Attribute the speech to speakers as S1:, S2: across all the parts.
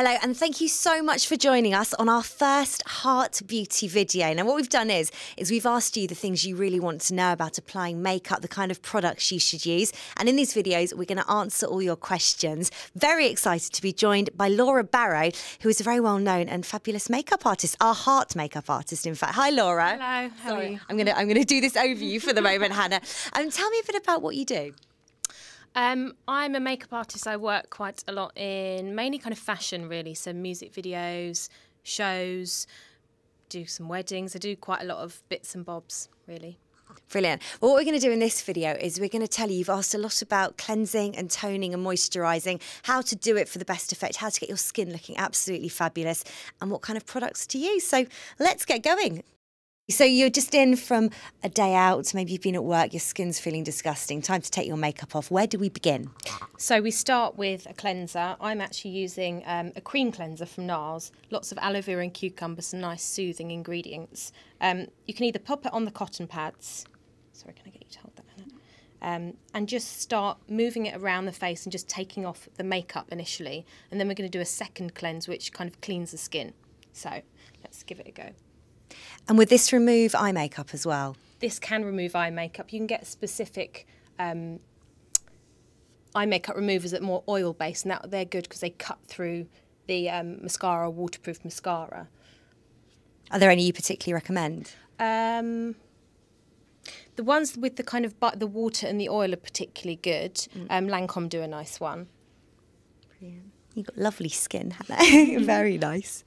S1: Hello, and thank you so much for joining us on our first Heart Beauty video. Now, what we've done is we've asked you the things you really want to know about applying makeup, the kind of products you should use. And in these videos, we're going to answer all your questions. Very excited to be joined by Laura Barrow, who is a very well-known and fabulous makeup artist, our heart makeup artist, in fact. Hi, Laura.
S2: Hello, how are you?
S1: I'm gonna do this over you for the moment, Hannah. Tell me a bit about what you do.
S2: I'm a makeup artist. I work quite a lot in mainly kind of fashion, really. So music videos, shows, do some weddings. I do quite a lot of bits and bobs, really.
S1: Brilliant. Well, what we're going to do in this video is we're going to tell you, you've asked a lot about cleansing and toning and moisturising, how to do it for the best effect, how to get your skin looking absolutely fabulous, and what kind of products to use. So let's get going. So you're just in from a day out, maybe you've been at work, your skin's feeling disgusting, time to take your makeup off. Where do we begin?
S2: So we start with a cleanser. I'm actually using a cream cleanser from NARS, lots of aloe vera and cucumber, some nice soothing ingredients. You can either pop it on the cotton pads, sorry, can I get you to hold that, Hannah? And just start moving it around the face and just taking off the makeup initially. And then we're going to do a second cleanse, which kind of cleans the skin. So let's give it a go.
S1: And would this remove eye makeup as well?
S2: This can remove eye makeup. You can get specific eye makeup removers that are more oil-based, and they're good because they cut through the mascara, waterproof mascara.
S1: Are there any you particularly recommend?
S2: The ones with the kind of the water and the oil are particularly good. Lancome do a nice one.
S1: Brilliant. You've got lovely skin, Hannah. Very nice.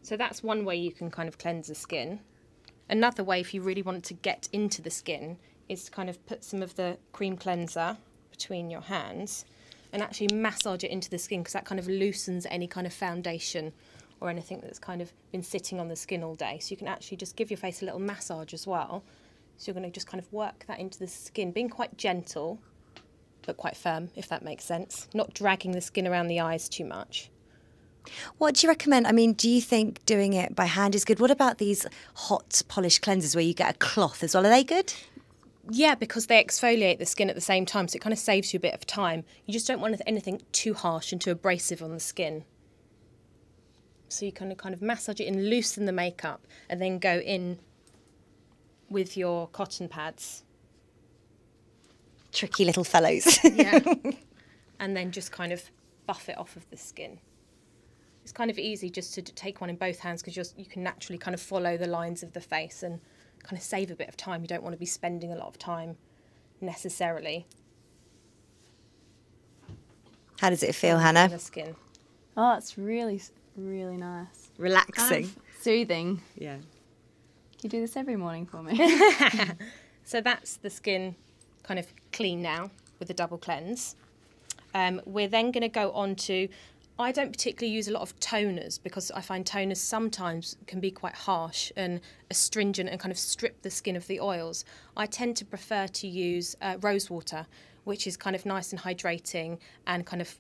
S2: So that's one way you can kind of cleanse the skin. Another way, if you really want to get into the skin, is to kind of put some of the cream cleanser between your hands and actually massage it into the skin, because that kind of loosens any kind of foundation or anything that's kind of been sitting on the skin all day. So you can actually just give your face a little massage as well. So you're going to just kind of work that into the skin, being quite gentle, but quite firm, if that makes sense. Not dragging the skin around the eyes too much.
S1: What do you recommend? I mean, do you think doing it by hand is good? What about these hot polished cleansers where you get a cloth as well? Are they good?
S2: Yeah, because they exfoliate the skin at the same time, so it kind of saves you a bit of time. You just don't want anything too harsh and too abrasive on the skin. So you kind of massage it and loosen the makeup and then go in with your cotton pads.
S1: Tricky little fellows.
S2: Yeah. And then just kind of buff it off of the skin. It's kind of easy just to take one in both hands, because you can naturally kind of follow the lines of the face and kind of save a bit of time. You don't want to be spending a lot of time necessarily.
S1: How does it feel, Hannah?
S2: The skin.
S3: Oh, it's really, really nice.
S1: Relaxing.
S3: Kind of soothing.
S1: Yeah.
S3: You do this every morning for me.
S2: So that's the skin kind of clean now with a double cleanse. We're then going to go on to... I don't particularly use a lot of toners, because I find toners sometimes can be quite harsh and astringent and kind of strip the skin of the oils. I tend to prefer to use rose water, which is kind of nice and hydrating and kind of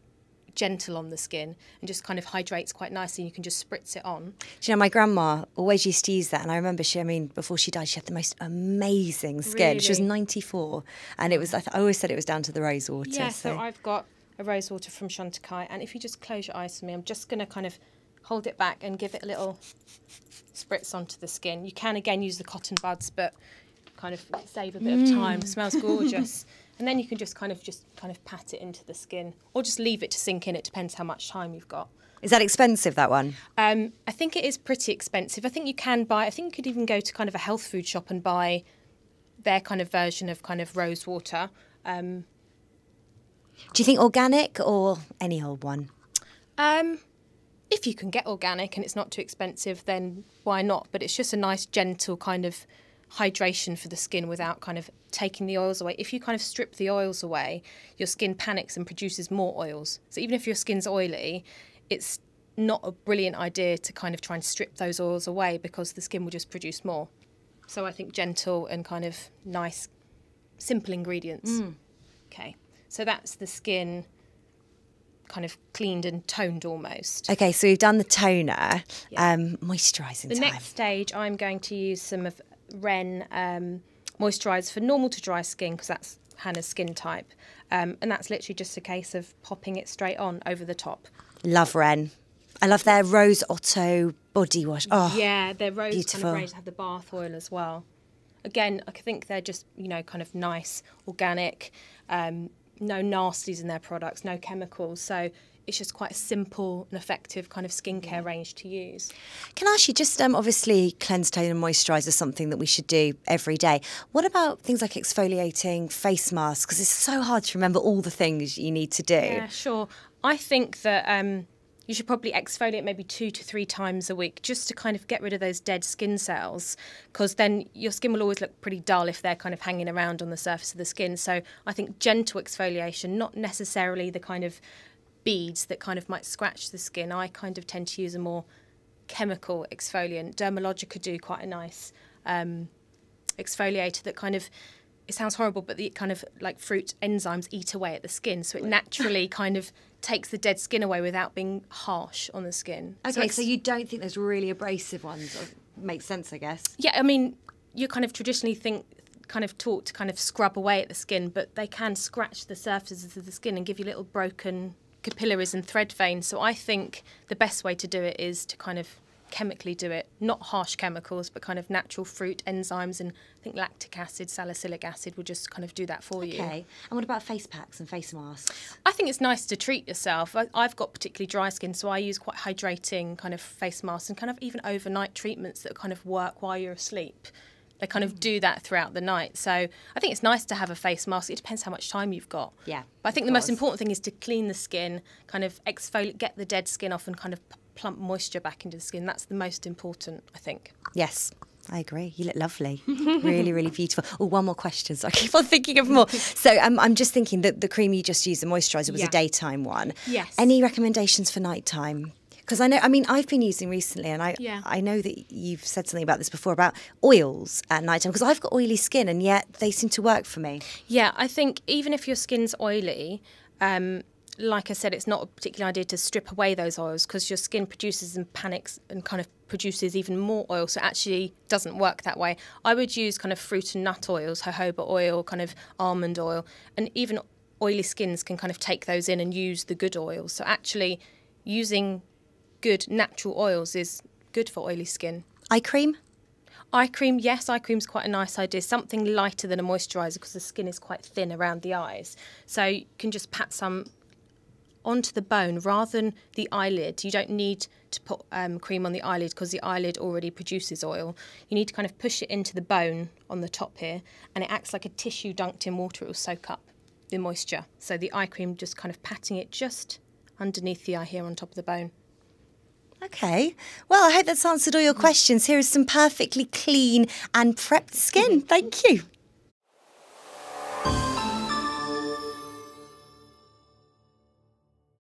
S2: gentle on the skin and just kind of hydrates quite nicely, and you can just spritz it on.
S1: Do you know, my grandma always used to use that, and I remember before she died, she had the most amazing skin.
S2: Really?
S1: She was 94, and it was, I always said it was down to the rose water.
S2: Yeah, so I've got a rose water from Chantecaille, and if you just close your eyes for me, I'm just going to kind of hold it back and give it a little spritz onto the skin. You can again use the cotton buds, but kind of save a bit of time. It smells gorgeous. And then you can just kind of pat it into the skin, or just leave it to sink in. It depends how much time you've got.
S1: Is that expensive, that one?
S2: I think it is pretty expensive. I think you could even go to kind of a health food shop and buy their kind of version of kind of rose water.
S1: Do you think organic or any old one?
S2: If you can get organic and it's not too expensive, then why not? But it's just a nice, gentle kind of hydration for the skin without kind of taking the oils away. If you kind of strip the oils away, your skin panics and produces more oils. So even if your skin's oily, it's not a brilliant idea to kind of try and strip those oils away, because the skin will just produce more. So I think gentle and kind of nice, simple ingredients. Okay. So that's the skin kind of cleaned and toned almost.
S1: Okay, so we've done the toner, moisturising time.
S2: The next stage, I'm going to use some of Ren moisturiser for normal to dry skin, because that's Hannah's skin type. And that's literally just a case of popping it straight on over the top.
S1: Love Ren. I love their Rose Otto body wash. Oh,
S2: yeah, their rose
S1: beautiful.
S2: kind of range have the bath oil as well. Again, I think they're just, kind of nice, organic, no nasties in their products, no chemicals. So it's just quite a simple and effective kind of skincare range to use.
S1: Can I ask you, just obviously cleanse, tone and moisturise is something that we should do every day. What about things like exfoliating, face masks? Because it's so hard to remember all the things you need to do.
S2: Yeah, sure. I think that you should probably exfoliate maybe 2 to 3 times a week just to kind of get rid of those dead skin cells, because then your skin will always look pretty dull if they're kind of hanging around on the surface of the skin. So I think gentle exfoliation, not necessarily the kind of beads that kind of might scratch the skin. I kind of tend to use a more chemical exfoliant. Dermalogica do quite a nice exfoliator that kind of, it sounds horrible, but the kind of like fruit enzymes eat away at the skin, so it naturally kind of takes the dead skin away without being harsh on the skin.
S1: Okay, so you don't think there's really abrasive ones? Makes sense, I guess.
S2: Yeah, I mean, you kind of traditionally taught to kind of scrub away at the skin, but they can scratch the surfaces of the skin and give you little broken capillaries and thread veins. So I think the best way to do it is to kind of chemically do it, not harsh chemicals, but kind of natural fruit enzymes, and I think lactic acid, salicylic acid will just kind of do that for you.
S1: Okay, and what about face packs and face masks?
S2: I think it's nice to treat yourself. I've got particularly dry skin, so I use quite hydrating kind of face masks and kind of even overnight treatments that kind of work while you're asleep. They kind of do that throughout the night. So I think it's nice to have a face mask. It depends how much time you've got.
S1: Yeah.
S2: But I think the most important thing is to clean the skin, kind of exfoliate, get the dead skin off and kind of plump moisture back into the skin. That's the most important, I think.
S1: Yes, I agree. You look lovely. Really, really beautiful. Oh, one more question. So I keep on thinking of more. So I'm just thinking that the cream you just used, the moisturiser, was a daytime one.
S2: Yes.
S1: Any recommendations for nighttime? Because I've been using recently, and I know that you've said something about this before, about oils at nighttime, because I've got oily skin and yet they seem to work for me.
S2: Yeah, I think even if your skin's oily, like I said, it's not a particular idea to strip away those oils, because your skin produces and panics and kind of produces even more oil, so it actually doesn't work that way. I would use kind of fruit and nut oils, jojoba oil, kind of almond oil, and even oily skins can kind of take those in and use the good oils. So actually using good natural oils is good for oily skin.
S1: Eye cream?
S2: Eye cream, yes, eye cream's quite a nice idea. Something lighter than a moisturiser, because the skin is quite thin around the eyes. So you can just pat some onto the bone rather than the eyelid. You don't need to put cream on the eyelid, because the eyelid already produces oil. You need to kind of push it into the bone on the top here, and it acts like a tissue dunked in water. It will soak up the moisture. So the eye cream, just kind of patting it just underneath the eye here on top of the bone.
S1: Okay. Well, I hope that's answered all your questions. Here is some perfectly clean and prepped skin. Thank you.